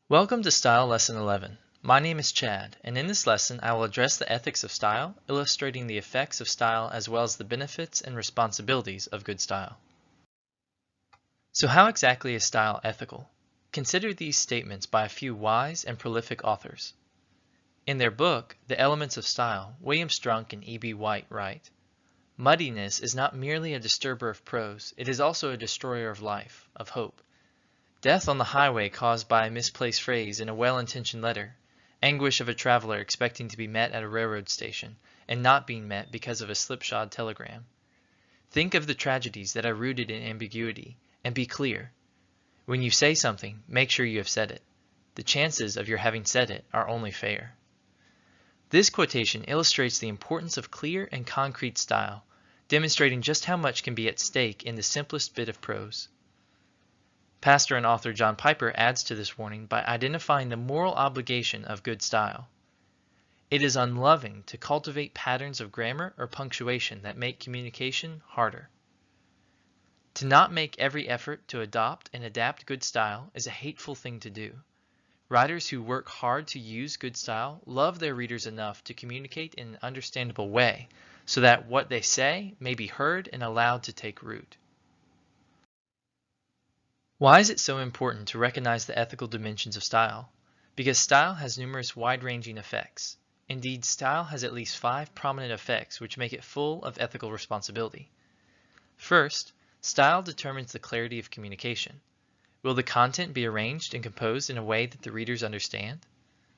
Welcome to Style Lesson 11. My name is Chad, and in this lesson I will address the ethics of style, illustrating the effects of style as well as the benefits and responsibilities of good style. So how exactly is style ethical? Consider these statements by a few wise and prolific authors. In their book, The Elements of Style, William Strunk and E.B. White write, "Muddiness is not merely a disturber of prose, it is also a destroyer of life, of hope. Death on the highway caused by a misplaced phrase in a well-intentioned letter, anguish of a traveler expecting to be met at a railroad station and not being met because of a slipshod telegram. Think of the tragedies that are rooted in ambiguity, and be clear. When you say something, make sure you have said it. The chances of your having said it are only fair." This quotation illustrates the importance of clear and concrete style, demonstrating just how much can be at stake in the simplest bit of prose. Pastor and author John Piper adds to this warning by identifying the moral obligation of good style. It is unloving to cultivate patterns of grammar or punctuation that make communication harder. To not make every effort to adopt and adapt good style is a hateful thing to do. Writers who work hard to use good style love their readers enough to communicate in an understandable way so that what they say may be heard and allowed to take root. Why is it so important to recognize the ethical dimensions of style? Because style has numerous wide-ranging effects. Indeed, style has at least 5 prominent effects which make it full of ethical responsibility. First, style determines the clarity of communication. Will the content be arranged and composed in a way that the readers understand?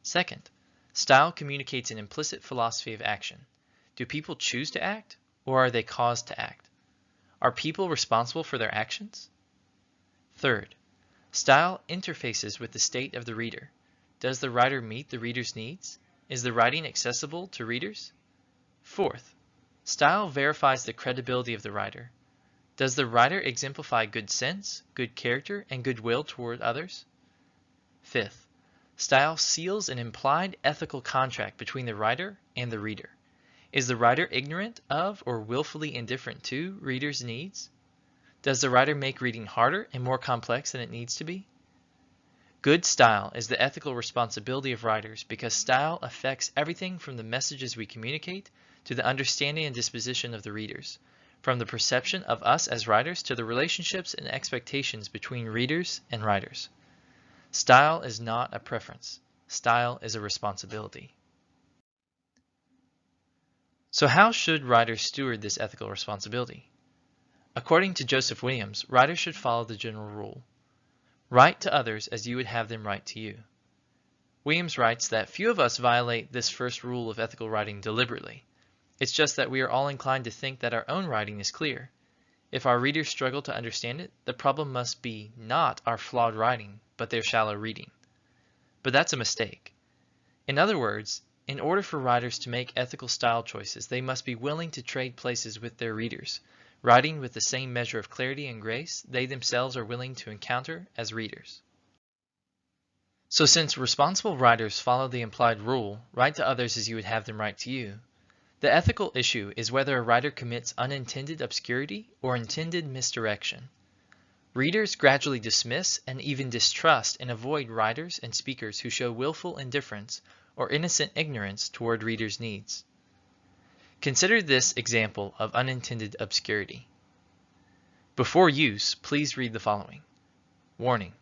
Second, style communicates an implicit philosophy of action. Do people choose to act, or are they caused to act? Are people responsible for their actions? Third, style interfaces with the state of the reader. Does the writer meet the reader's needs? Is the writing accessible to readers? Fourth, style verifies the credibility of the writer. Does the writer exemplify good sense, good character, and goodwill toward others? Fifth, style seals an implied ethical contract between the writer and the reader. Is the writer ignorant of or willfully indifferent to readers' needs? Does the writer make reading harder and more complex than it needs to be? Good style is the ethical responsibility of writers because style affects everything from the messages we communicate to the understanding and disposition of the readers, from the perception of us as writers to the relationships and expectations between readers and writers. Style is not a preference. Style is a responsibility. So how should writers steward this ethical responsibility? According to Joseph Williams, writers should follow the general rule: write to others as you would have them write to you. Williams writes that few of us violate this first rule of ethical writing deliberately. It's just that we are all inclined to think that our own writing is clear. If our readers struggle to understand it, the problem must be not our flawed writing, but their shallow reading. But that's a mistake. In other words, in order for writers to make ethical style choices, they must be willing to trade places with their readers, writing with the same measure of clarity and grace they themselves are willing to encounter as readers. So since responsible writers follow the implied rule, write to others as you would have them write to you, the ethical issue is whether a writer commits unintended obscurity or intended misdirection. Readers gradually dismiss and even distrust and avoid writers and speakers who show willful indifference or innocent ignorance toward readers' needs. Consider this example of unintended obscurity. Before use, please read the following. Warning: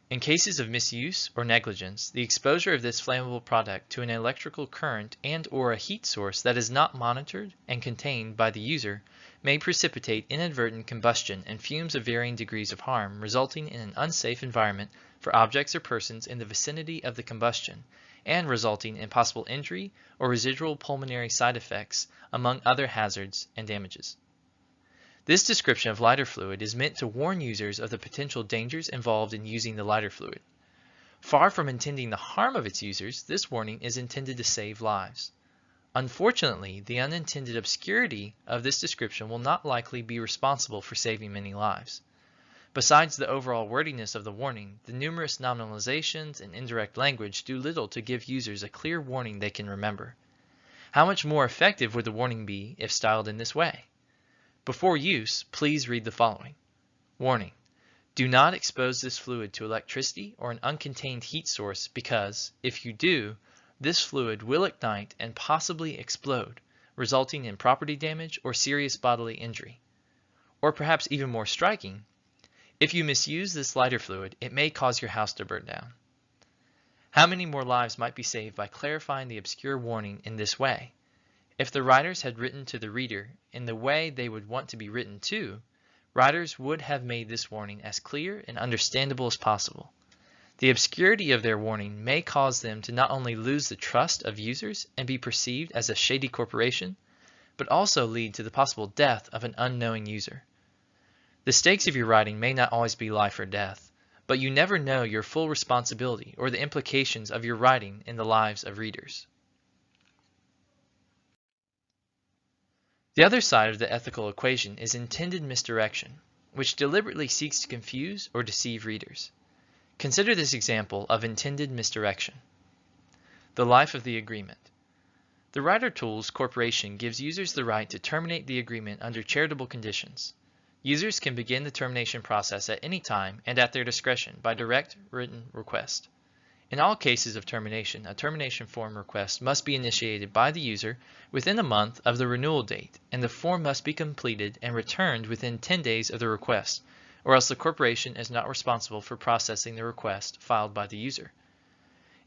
in cases of misuse or negligence, the exposure of this flammable product to an electrical current and/or a heat source that is not monitored and contained by the user may precipitate inadvertent combustion and fumes of varying degrees of harm, resulting in an unsafe environment for objects or persons in the vicinity of the combustion, and resulting in possible injury or residual pulmonary side effects, among other hazards and damages. This description of lighter fluid is meant to warn users of the potential dangers involved in using the lighter fluid. Far from intending the harm of its users, this warning is intended to save lives. Unfortunately, the unintended obscurity of this description will not likely be responsible for saving many lives. Besides the overall wordiness of the warning, the numerous nominalizations and indirect language do little to give users a clear warning they can remember. How much more effective would the warning be if styled in this way? Before use, please read the following. Warning: Do not expose this fluid to electricity or an uncontained heat source because, if you do, this fluid will ignite and possibly explode, resulting in property damage or serious bodily injury. Or perhaps even more striking, if you misuse this lighter fluid, it may cause your house to burn down. How many more lives might be saved by clarifying the obscure warning in this way? If the writers had written to the reader in the way they would want to be written to, writers would have made this warning as clear and understandable as possible. The obscurity of their warning may cause them to not only lose the trust of users and be perceived as a shady corporation, but also lead to the possible death of an unknowing user. The stakes of your writing may not always be life or death, but you never know your full responsibility or the implications of your writing in the lives of readers. The other side of the ethical equation is intended misdirection, which deliberately seeks to confuse or deceive readers. Consider this example of intended misdirection. The life of the agreement. The Writer Tools Corporation gives users the right to terminate the agreement under charitable conditions. Users can begin the termination process at any time and at their discretion by direct written request. In all cases of termination, a termination form request must be initiated by the user within a month of the renewal date, and the form must be completed and returned within 10 days of the request, or else the corporation is not responsible for processing the request filed by the user.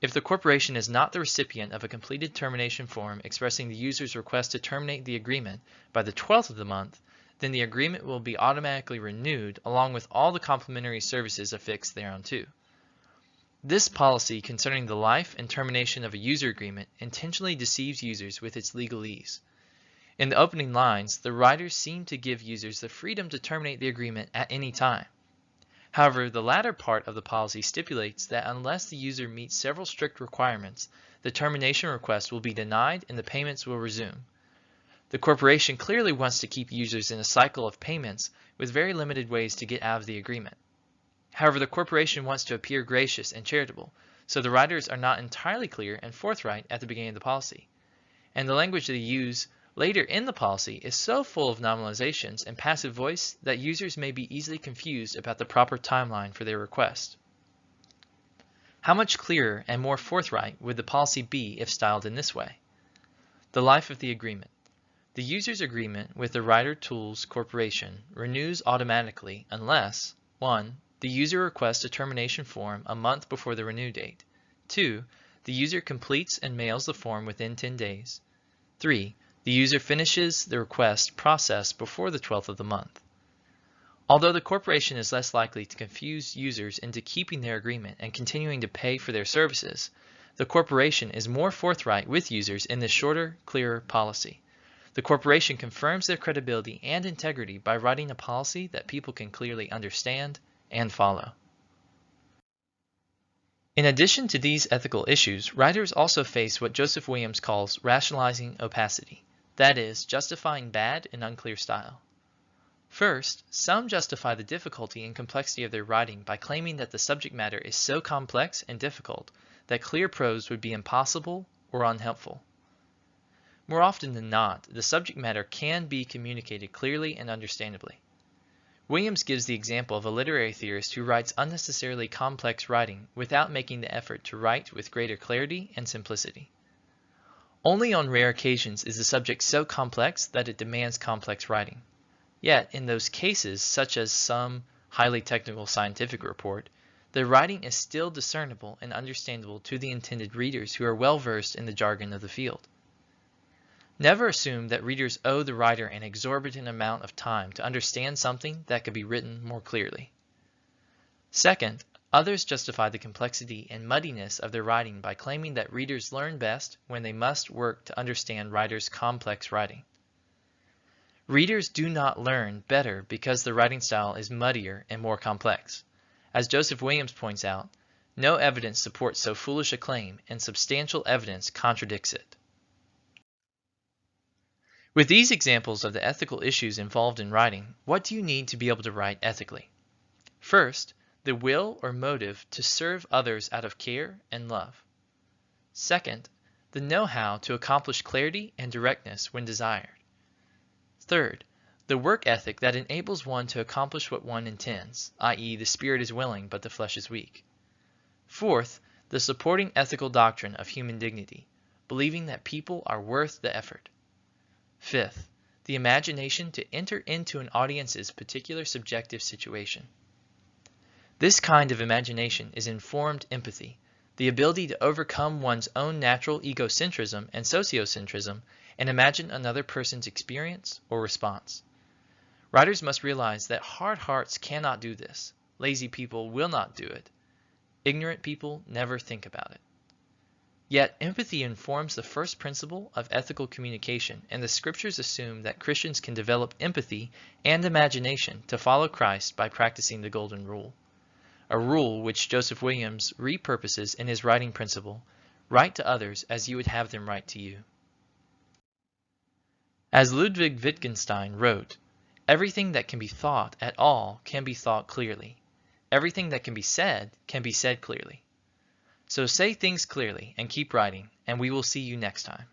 If the corporation is not the recipient of a completed termination form expressing the user's request to terminate the agreement by the 12th of the month, then the agreement will be automatically renewed along with all the complementary services affixed thereunto. This policy concerning the life and termination of a user agreement intentionally deceives users with its legalese. In the opening lines, the writers seem to give users the freedom to terminate the agreement at any time. However, the latter part of the policy stipulates that unless the user meets several strict requirements, the termination request will be denied and the payments will resume. The corporation clearly wants to keep users in a cycle of payments with very limited ways to get out of the agreement. However, the corporation wants to appear gracious and charitable, so the writers are not entirely clear and forthright at the beginning of the policy. And the language they use later in the policy is so full of nominalizations and passive voice that users may be easily confused about the proper timeline for their request. How much clearer and more forthright would the policy be if styled in this way? The life of the agreement. The user's agreement with the Writer Tools Corporation renews automatically unless 1. The user requests a termination form a month before the renew date. 2. The user completes and mails the form within 10 days. 3. The user finishes the request process before the 12th of the month. Although the corporation is less likely to confuse users into keeping their agreement and continuing to pay for their services, the corporation is more forthright with users in this shorter, clearer policy. The corporation confirms their credibility and integrity by writing a policy that people can clearly understand and follow. In addition to these ethical issues, writers also face what Joseph Williams calls rationalizing opacity, that is, justifying bad and unclear style. First, some justify the difficulty and complexity of their writing by claiming that the subject matter is so complex and difficult that clear prose would be impossible or unhelpful. More often than not, the subject matter can be communicated clearly and understandably. Williams gives the example of a literary theorist who writes unnecessarily complex writing without making the effort to write with greater clarity and simplicity. Only on rare occasions is the subject so complex that it demands complex writing. Yet, in those cases, such as some highly technical scientific report, the writing is still discernible and understandable to the intended readers who are well versed in the jargon of the field. Never assume that readers owe the writer an exorbitant amount of time to understand something that could be written more clearly. Second, others justify the complexity and muddiness of their writing by claiming that readers learn best when they must work to understand writers' complex writing. Readers do not learn better because the writing style is muddier and more complex. As Joseph Williams points out, no evidence supports so foolish a claim, and substantial evidence contradicts it. With these examples of the ethical issues involved in writing, what do you need to be able to write ethically? First, the will or motive to serve others out of care and love. Second, the know-how to accomplish clarity and directness when desired. Third, The work ethic that enables one to accomplish what one intends, i.e., the spirit is willing but the flesh is weak. Fourth, the supporting ethical doctrine of human dignity, believing that people are worth the effort. Fifth, the imagination to enter into an audience's particular subjective situation. This kind of imagination is informed empathy, the ability to overcome one's own natural egocentrism and sociocentrism and imagine another person's experience or response. Writers must realize that hard hearts cannot do this. Lazy people will not do it. Ignorant people never think about it. Yet empathy informs the first principle of ethical communication, and the scriptures assume that Christians can develop empathy and imagination to follow Christ by practicing the Golden Rule, a rule which Joseph Williams repurposes in his writing principle, write to others as you would have them write to you. As Ludwig Wittgenstein wrote, everything that can be thought at all can be thought clearly. Everything that can be said clearly. So say things clearly and keep writing, and we will see you next time.